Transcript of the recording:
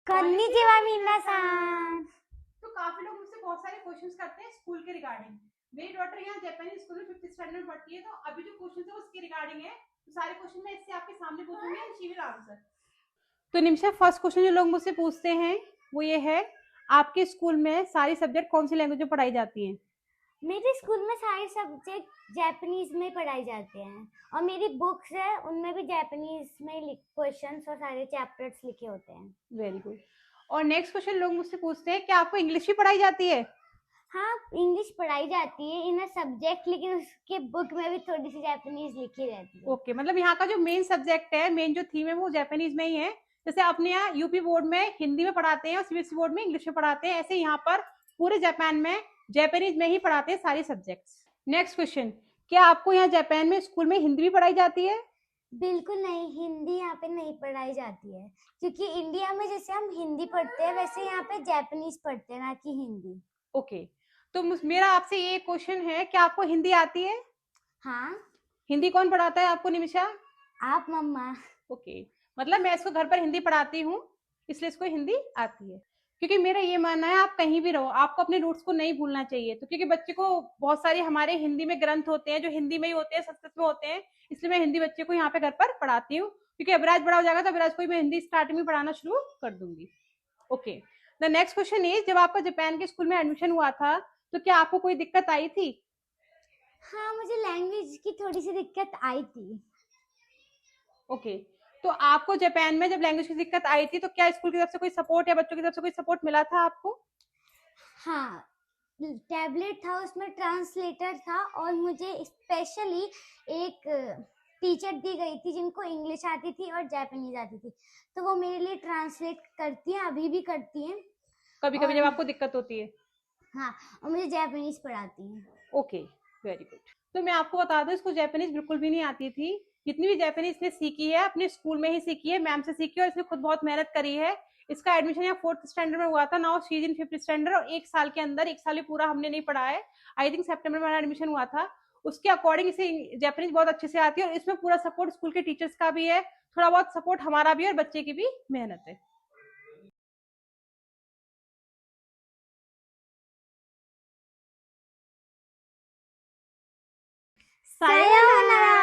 konnichiwa minasan। तो काफी लोग मुझसे बहुत सारे क्वेश्चंस करते हैं स्कूल के रिगार्डिंग। मेरी डॉटर यहाँ जापानीज स्कूल में 5th स्टैंडर्ड में पढ़ती है, तो अभी जो क्वेश्चन है उसके रिगार्डिंग है। तो सारे क्वेश्चन मैं इससे आपके सामने पूछूंगी एंड शी विल आंसर। तो निमिषा, फर्स्ट क्वेश्चन जो लोग मुझसे पूछते हैं वो ये है, आपके स्कूल में सारी सब्जेक्ट कौन सी लैंग्वेज में पढ़ाई जाती है? मेरे स्कूल में सारे सब्जेक्ट जापानीज में पढ़ाए जाते हैं और मेरी बुक्स है उनमें भी जापानीज में क्वेश्चंस और सारे चैप्टर्स लिखे होते हैं। Very good. और नेक्स्ट क्वेश्चन लोग मुझसे पूछते हैं, क्या आपको इंग्लिश भी पढ़ाई जाती है? हाँ, इंग्लिश पढ़ाई जाती है इन अ सब्जेक्ट, लेकिन उसके बुक में भी थोड़ी सी जापानीज लिखी रहती है। ओके, मतलब यहाँ का जो मेन सब्जेक्ट है, मेन जो थीम है वो जापानीज में ही है। जैसे अपने यहाँ यूपी बोर्ड में हिंदी में पढ़ाते हैं और सीबीएसई बोर्ड में इंग्लिश में पढ़ाते हैं, ऐसे यहाँ पर पूरे जापान में जापानीज में ही पढ़ाते हैं सारी सब्जेक्ट्स। नेक्स्ट क्वेश्चन, क्या आपको यहाँ जापान में स्कूल में हिंदी भी पढ़ाई जाती है? बिल्कुल नहीं, हिंदी यहाँ पे नहीं पढ़ाई जाती है, क्योंकि इंडिया में जैसे हम हिंदी पढ़ते हैं वैसे यहाँ पे जापानीज पढ़ते हैं, ना कि हिंदी। ओके, तो मेरा आपसे ये क्वेश्चन है, क्या आपको हिंदी आती है? हाँ। हिंदी कौन पढ़ाता है आपको निमिषा? आप मम्मा। ओके, मतलब मैं इसको घर पर हिंदी पढ़ाती हूँ, इसलिए इसको हिंदी आती है। क्योंकि मेरा ये मानना है, आप कहीं भी रहो आपको अपने रूट्स को नहीं भूलना चाहिए। तो क्योंकि बच्चे को बहुत सारे हमारे हिंदी में ग्रंथ होते हैं जो हिंदी में ही होते हैं, संस्कृत में होते हैं, इसलिए मैं हिंदी बच्चे को यहाँ पे घर पर पढ़ाती हूँ। क्योंकि अभिराज बड़ा हो जाएगा तो अभिराज को भी मैं हिंदी स्टार्टिंग में पढ़ाना शुरू कर दूंगी। Okay, the next question is, जब आपका जापान के स्कूल में एडमिशन हुआ था तो क्या आपको कोई दिक्कत आई थी? हाँ, मुझे लैंग्वेज की थोड़ी सी दिक्कत आई थी। ओके, तो आपको जापान में जब लैंग्वेज की दिक्कत आई थी तो क्या स्कूल की तरफ से कोई सपोर्ट या बच्चों की तरफ से कोई सपोर्ट मिला था आपको? हाँ, टैबलेट था, उसमें ट्रांसलेटर था और मुझे स्पेशली एक टीचर दी गई थी जिनको इंग्लिश आती थी और जापानीज आती थी, तो वो मेरे लिए ट्रांसलेट करती हैं, अभी भी करती हैं। कभी कभी और जब आपको दिक्कत होती है? हाँ, और मुझे जापानीज पढ़ाती हैं। Okay, very good. तो मैं आपको बता दूं, इसको जापानीज बिल्कुल भी नहीं आती थी। जितनी भी जापानीज इसने सीखी है अपने स्कूल में ही सीखी है, मैम से सीखी है, और इसने खुद बहुत मेहनत करी है। इसका एडमिशन यहाँ 4th स्टैंडर्ड में हुआ था, now she is in 5th standard, और एक साल के अंदर, एक साल भी पूरा हमने नहीं पढ़ा है। आई थिंक सितंबर में एडमिशन हुआ था। उसके अकॉर्डिंग इसे जापानीज बहुत अच्छे से आती है, और इसमें पूरा सपोर्ट स्कूल के टीचर्स का भी है, थोड़ा बहुत सपोर्ट हमारा भी है, और बच्चे की भी मेहनत है। सायोनारा।